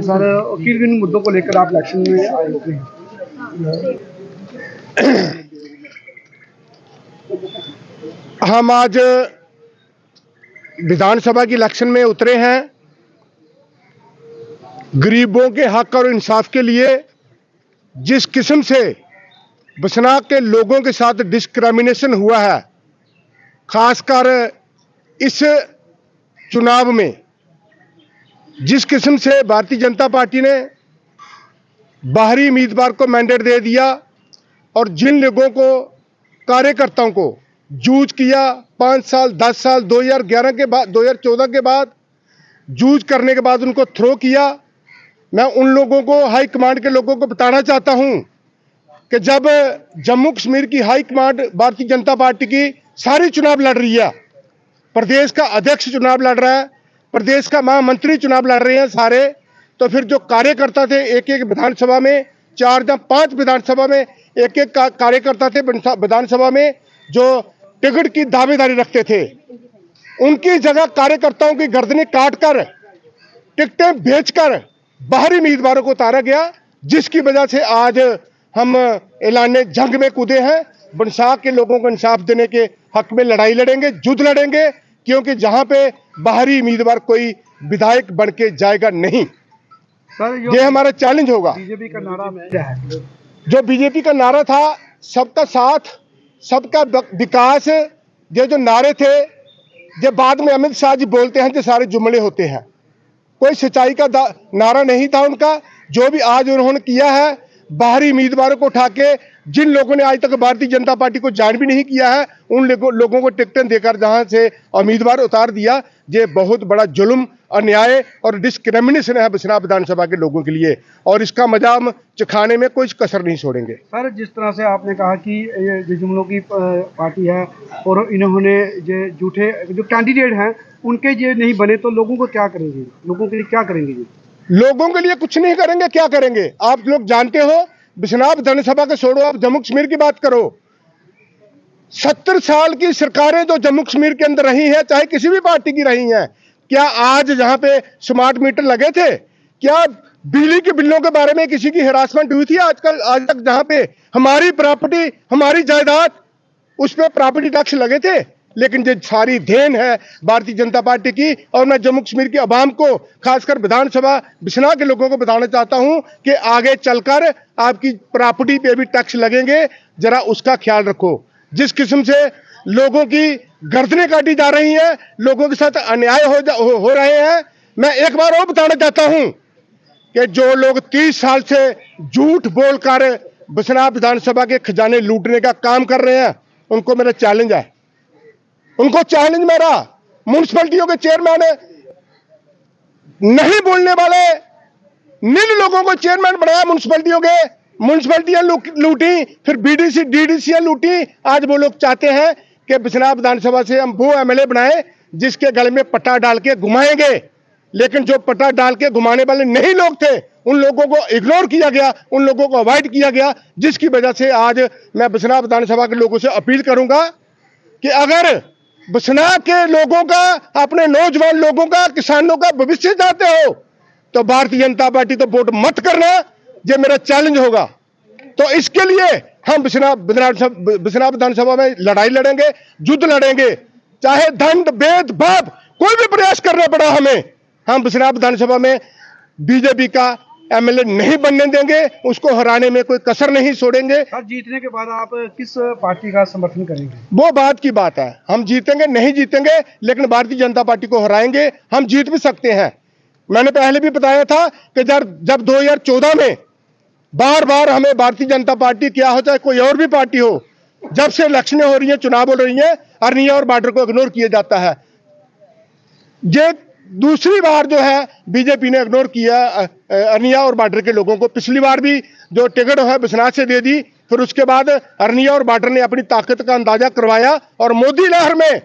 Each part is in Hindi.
सर, किन किन मुद्दों को लेकर आप इलेक्शन में आए होते हैं? हम आज विधानसभा की इलेक्शन में उतरे हैं। गरीबों के हक और इंसाफ के लिए जिस किस्म से बसना के लोगों के साथ डिस्क्रिमिनेशन हुआ है, खासकर इस चुनाव में जिस किस्म से भारतीय जनता पार्टी ने बाहरी उम्मीदवार को मैंडेट दे दिया और जिन लोगों को, कार्यकर्ताओं को जूझ किया 5 साल 10 साल 2011 के बाद 2014 के बाद जूझ करने के बाद उनको थ्रो किया। मैं उन लोगों को, हाई कमांड के लोगों को बताना चाहता हूं कि जब जम्मू कश्मीर की high command Bharatiya Janata party की सारी चुनाव लड़ रही है, प्रदेश का अध्यक्ष चुनाव लड़ रहा है, प्रदेश का महामंत्री चुनाव लड़ रहे हैं सारे, तो फिर जो कार्यकर्ता थे एक एक विधानसभा में 4 या 5 विधानसभा में एक एक कार्यकर्ता थे विधानसभा में जो टिकट की दावेदारी रखते थे, उनकी जगह कार्यकर्ताओं की गर्दनें काटकर टिकटें बेचकर बाहरी उम्मीदवारों को उतारा गया, जिसकी वजह से आज हम ऐलान जंग में कूदे हैं। बनसाक के लोगों को इंसाफ देने के हक में लड़ाई लड़ेंगे, युद्ध लड़ेंगे, क्योंकि जहां पे बाहरी उम्मीदवार कोई विधायक बन के जाएगा नहीं। सर, ये हमारा चैलेंज होगा। बीजेपी का नारा क्या है? जो बीजेपी का नारा था, सबका साथ सबका विकास, ये जो नारे थे, ये बाद में अमित शाह जी बोलते हैं, जो सारे जुमले होते हैं, कोई सच्चाई का नारा नहीं था उनका। जो भी आज उन्होंने किया है, बाहरी उम्मीदवारों को उठा के, जिन लोगों ने आज तक भारतीय जनता पार्टी को जान भी नहीं किया है, उन लोगों को टिकटें देकर जहां से उम्मीदवार उतार दिया, ये बहुत बड़ा जुल्म, अन्याय और डिस्क्रिमिनेशन है बसना विधानसभा के लोगों के लिए, और इसका मजाक चखाने में कोई कसर नहीं छोड़ेंगे। सर, जिस तरह से आपने कहा कि ये जुमलों की पार्टी है और इन्होंने ये झूठे जो कैंडिडेट हैं उनके ये नहीं बने, तो लोगों को क्या करेंगे? लोगों के लिए क्या करेंगे? ये लोगों के लिए कुछ नहीं करेंगे। क्या करेंगे? आप लोग जानते हो, बिश्नाह विधानसभा का छोड़ो, आप जम्मू कश्मीर की बात करो। 70 साल की सरकारें जो जम्मू कश्मीर के अंदर रही हैं, चाहे किसी भी पार्टी की रही हैं, क्या आज जहां पे स्मार्ट मीटर लगे थे, क्या बिजली के बिलों के बारे में किसी की हिरासमेंट हुई थी? आजकल आज तक जहां पे हमारी प्रॉपर्टी, हमारी जायदाद, उस पर प्रॉपर्टी टैक्स लगे थे। लेकिन ये सारी देन है भारतीय जनता पार्टी की, और मैं जम्मू कश्मीर की आवाम को, खासकर विधानसभा बिश्नाह के लोगों को बताना चाहता हूं कि आगे चलकर आपकी प्रॉपर्टी पे भी टैक्स लगेंगे, जरा उसका ख्याल रखो। जिस किस्म से लोगों की गर्दनें काटी जा रही हैं, लोगों के साथ अन्याय हो रहे हैं, मैं एक बार और बताना चाहता हूं कि जो लोग 30 साल से झूठ बोलकर बिश्नाह विधानसभा के खजाने लूटने का काम कर रहे हैं, उनको मेरा चैलेंज है, उनको चैलेंज मेरा। म्युनिसिपैलिटियों के चेयरमैन नहीं बोलने वाले नील लोगों को चेयरमैन बनाया म्युनिसिपैलिटियों के, म्युनिसिपैलिटियां लूटी, फिर बीडीसी डीडीसीयां लूटी। आज वो लोग चाहते हैं कि बिश्नाह विधानसभा से हम वो एमएलए बनाए जिसके गले में पट्टा डाल के घुमाएंगे, लेकिन जो पट्टा डाल के घुमाने वाले नहीं लोग थे, उन लोगों को इग्नोर किया गया, उन लोगों को अवॉइड किया गया, जिसकी वजह से आज मैं बिश्नाह विधानसभा के लोगों से अपील करूंगा कि अगर बिश्नाह के लोगों का, अपने नौजवान लोगों का, किसानों का भविष्य चाहते हो, तो भारतीय जनता पार्टी तो वोट मत करना। ये मेरा चैलेंज होगा। तो इसके लिए हम बिश्नाह विधानसभा में लड़ाई लड़ेंगे, युद्ध लड़ेंगे, चाहे दंड भेद भाव कोई भी प्रयास करना पड़ा हमें। हम बिश्नाह विधानसभा में बीजेपी का एमएलए नहीं बनने देंगे, उसको हराने में कोई कसर नहीं छोड़ेंगे। सर, जीतने के बाद आप किस पार्टी का समर्थन करेंगे? वो बात की बात है, हम जीतेंगे नहीं जीतेंगे, लेकिन भारतीय जनता पार्टी को हराएंगे। हम जीत भी सकते हैं। मैंने पहले भी बताया था कि जब 2014 में बार बार हमें भारतीय जनता पार्टी, क्या हो चाहे कोई और भी पार्टी हो, जब से इलेक्शनें हो रही हैं, चुनाव हो रही हैं, अरनिया और बॉर्डर को इग्नोर किया जाता है। ये दूसरी बार जो है बीजेपी ने इग्नोर किया अरनिया और बॉर्डर के लोगों को। पिछली बार भी जो टिकट है बिश्नाह से दे दी, फिर उसके बाद अरनिया और बार्डर ने अपनी ताकत का अंदाजा करवाया और मोदी लहर में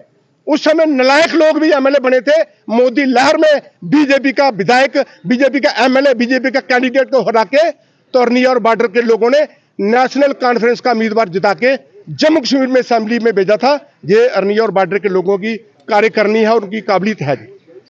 उस समय नलायक लोग भी एमएलए बने थे। मोदी लहर में बीजेपी का विधायक, बीजेपी का एमएलए, बीजेपी का कैंडिडेट को हरा के तो अरनिया और बार्डर के लोगों ने नेशनल कॉन्फ्रेंस का उम्मीदवार जिता के जम्मू कश्मीर में असेंबली में भेजा था। ये अरनिया और बार्डर के लोगों की कार्यकरनी है और उनकी काबिलियत है।